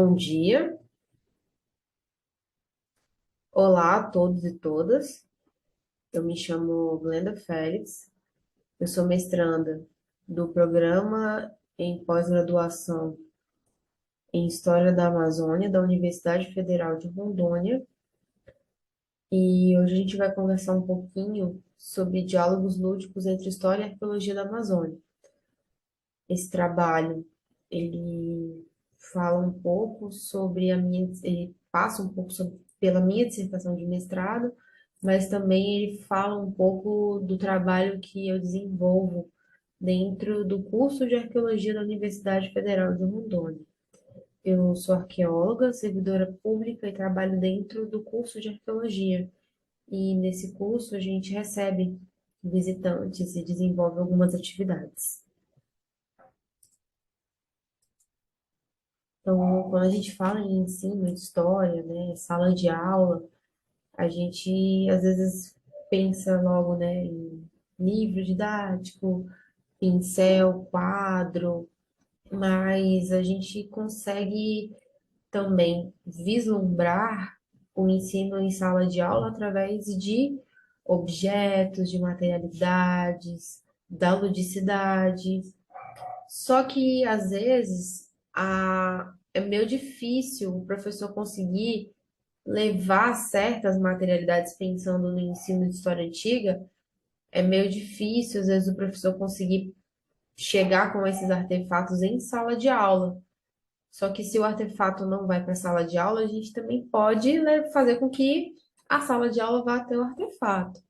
Bom dia, olá a todos e todas. Eu me chamo Glenda Félix, eu sou mestranda do programa em pós-graduação em História da Amazônia da Universidade Federal de Rondônia e hoje a gente vai conversar um pouquinho sobre diálogos lúdicos entre história e arqueologia da Amazônia. Esse trabalho, ele fala um pouco sobre ele passa um pouco pela minha dissertação de mestrado, mas também ele fala um pouco do trabalho que eu desenvolvo dentro do curso de arqueologia da Universidade Federal de Rondônia. Eu sou arqueóloga, servidora pública e trabalho dentro do curso de arqueologia. E nesse curso a gente recebe visitantes e desenvolve algumas atividades. Então, quando a gente fala em ensino de história, né, sala de aula, a gente às vezes pensa logo, né, em livro didático, pincel, quadro, mas a gente consegue também vislumbrar o ensino em sala de aula através de objetos, de materialidades, da ludicidade. Só que às vezes é meio difícil o professor conseguir levar certas materialidades pensando no ensino de história antiga. É meio difícil, às vezes, o professor conseguir chegar com esses artefatos em sala de aula. Só que se o artefato não vai para a sala de aula, a gente também pode, né, fazer com que a sala de aula vá até o artefato.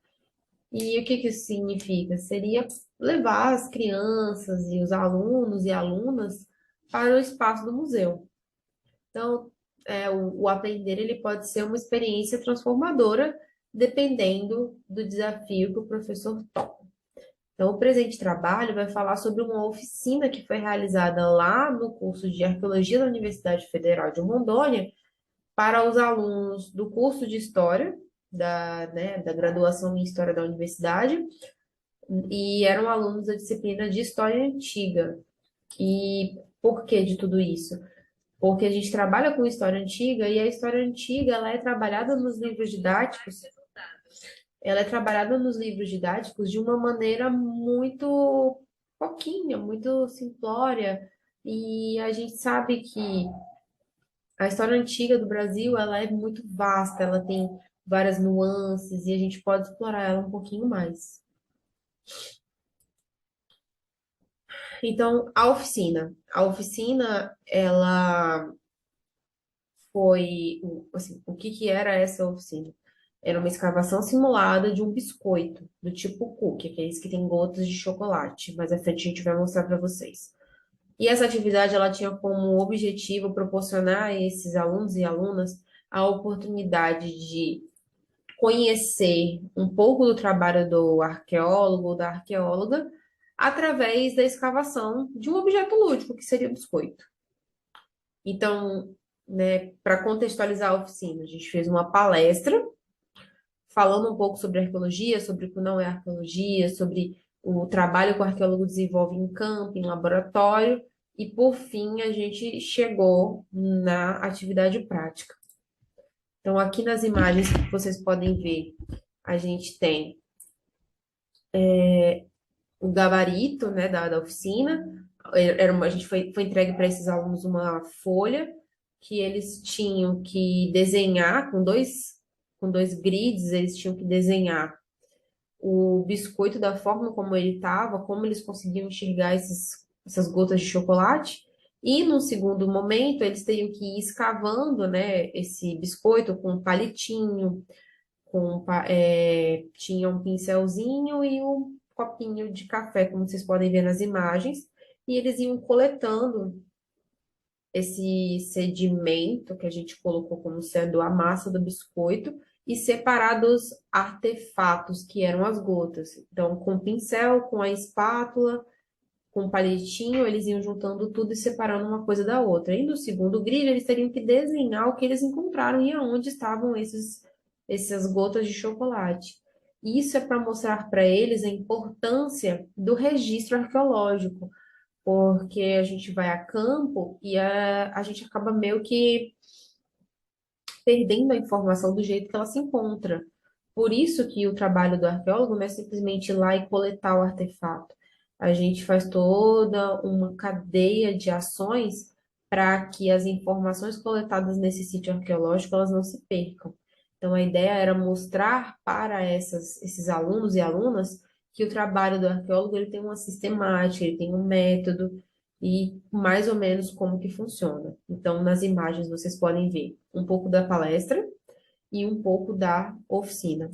E o que que isso significa? Seria levar as crianças e os alunos e alunas para o espaço do museu. Então, o aprender ele pode ser uma experiência transformadora, dependendo do desafio que o professor toma. Então, o presente trabalho vai falar sobre uma oficina que foi realizada lá no curso de Arqueologia da Universidade Federal de Rondônia para os alunos do curso de História, da graduação em História da Universidade, e eram alunos da disciplina de História Antiga. E por que de tudo isso? Porque a gente trabalha com história antiga e a história antiga ela é trabalhada nos livros didáticos, ela é trabalhada nos livros didáticos de uma maneira muito pouquinha, muito simplória. E a gente sabe que a história antiga do Brasil ela é muito vasta, ela tem várias nuances e a gente pode explorar ela um pouquinho mais. Então, a oficina, ela assim, o que que era essa oficina? Era uma escavação simulada de um biscoito do tipo cookie, aqueles que tem gotas de chocolate. Mais à frente a gente vai mostrar para vocês. E essa atividade ela tinha como objetivo proporcionar a esses alunos e alunas a oportunidade de conhecer um pouco do trabalho do arqueólogo ou da arqueóloga através da escavação de um objeto lúdico, que seria o biscoito. Então, né, para contextualizar a oficina, a gente fez uma palestra falando um pouco sobre arqueologia, sobre o que não é arqueologia, sobre o trabalho que o arqueólogo desenvolve em campo, em laboratório, e por fim a gente chegou na atividade prática. Então, aqui nas imagens que vocês podem ver, a gente tem o gabarito, né, da oficina. A gente foi entregue para esses alunos uma folha que eles tinham que desenhar com dois grids, eles tinham que desenhar o biscoito da forma como ele estava, como eles conseguiam enxergar essas gotas de chocolate. E no segundo momento, eles teriam que ir escavando, né, esse biscoito com um palitinho, tinha um pincelzinho e um copinho de café, como vocês podem ver nas imagens, e eles iam coletando esse sedimento que a gente colocou como sendo a massa do biscoito e separar dos artefatos que eram as gotas. Então, com o pincel, com a espátula, com o palitinho, eles iam juntando tudo e separando uma coisa da outra. E no segundo grid, eles teriam que desenhar o que eles encontraram e aonde estavam essas gotas de chocolate. Isso é para mostrar para eles a importância do registro arqueológico, porque a gente vai a campo e a gente acaba meio que perdendo a informação do jeito que ela se encontra. Por isso que o trabalho do arqueólogo não é simplesmente ir lá e coletar o artefato. A gente faz toda uma cadeia de ações para que as informações coletadas nesse sítio arqueológico elas não se percam. Então, a ideia era mostrar para esses alunos e alunas que o trabalho do arqueólogo ele tem uma sistemática, ele tem um método e mais ou menos como que funciona. Então, nas imagens vocês podem ver um pouco da palestra e um pouco da oficina.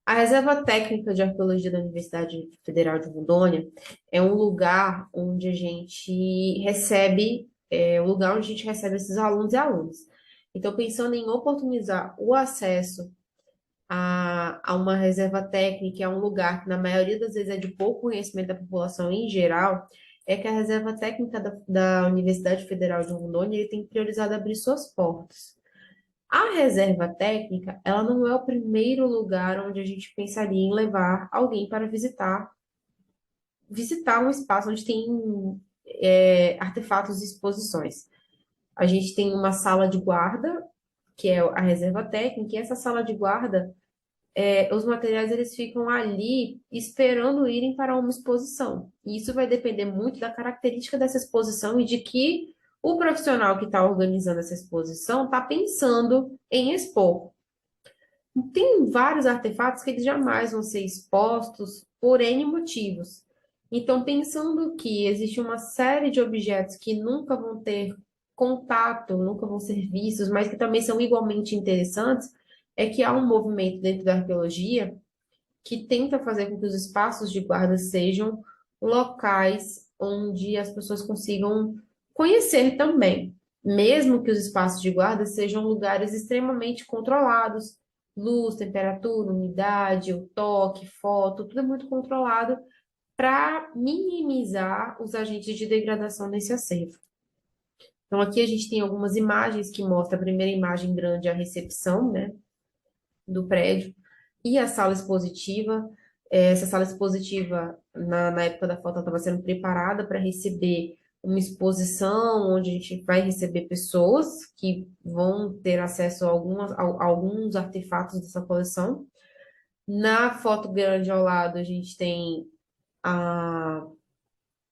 A Reserva Técnica de Arqueologia da Universidade Federal de Rondônia é um lugar onde a gente recebe, é o lugar onde a gente recebe esses alunos e alunas. Então, pensando em oportunizar o acesso a uma reserva técnica, é um lugar que, na maioria das vezes, é de pouco conhecimento da população em geral, é que a Reserva Técnica da Universidade Federal de Rondônia ele tem priorizado abrir suas portas. A reserva técnica, ela não é o primeiro lugar onde a gente pensaria em levar alguém para visitar um espaço onde tem artefatos e exposições. A gente tem uma sala de guarda, que é a reserva técnica, e essa sala de guarda, os materiais eles ficam ali esperando irem para uma exposição. E isso vai depender muito da característica dessa exposição e de que o profissional que está organizando essa exposição está pensando em expor. Tem vários artefatos que eles jamais vão ser expostos por N motivos. Então, pensando que existe uma série de objetos que nunca vão ter contato, nunca vão ser vistos, mas que também são igualmente interessantes, é que há um movimento dentro da arqueologia que tenta fazer com que os espaços de guarda sejam locais onde as pessoas consigam conhecer também, mesmo que os espaços de guarda sejam lugares extremamente controlados, luz, temperatura, umidade, o toque, foto, tudo é muito controlado para minimizar os agentes de degradação nesse acervo. Então, aqui a gente tem algumas imagens que mostram a primeira imagem grande, a recepção, né, do prédio, e a sala expositiva. Essa sala expositiva, na época da foto, estava sendo preparada para receber uma exposição onde a gente vai receber pessoas que vão ter acesso a alguns artefatos dessa coleção. Na foto grande ao lado, a gente tem a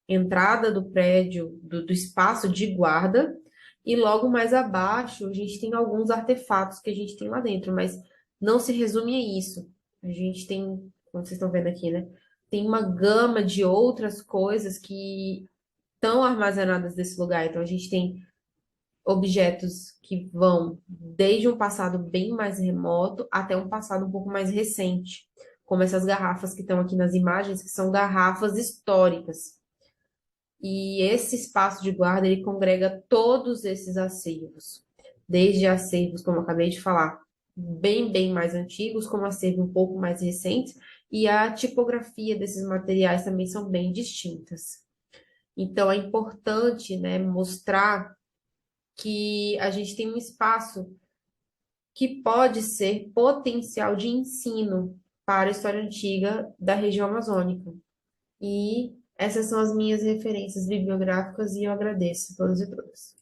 entrada do prédio, do espaço de guarda, e logo mais abaixo a gente tem alguns artefatos que a gente tem lá dentro, mas não se resume a isso. A gente tem, como vocês estão vendo aqui, né? Tem uma gama de outras coisas que estão armazenadas nesse lugar. Então a gente tem objetos que vão desde um passado bem mais remoto até um passado um pouco mais recente, como essas garrafas que estão aqui nas imagens, que são garrafas históricas. E esse espaço de guarda, ele congrega todos esses acervos, desde acervos, como eu acabei de falar, bem mais antigos, como acervos um pouco mais recentes, e a tipografia desses materiais também são bem distintas. Então, é importante, né, mostrar que a gente tem um espaço que pode ser potencial de ensino para a história antiga da região amazônica. E essas são as minhas referências bibliográficas e eu agradeço a todos e todas.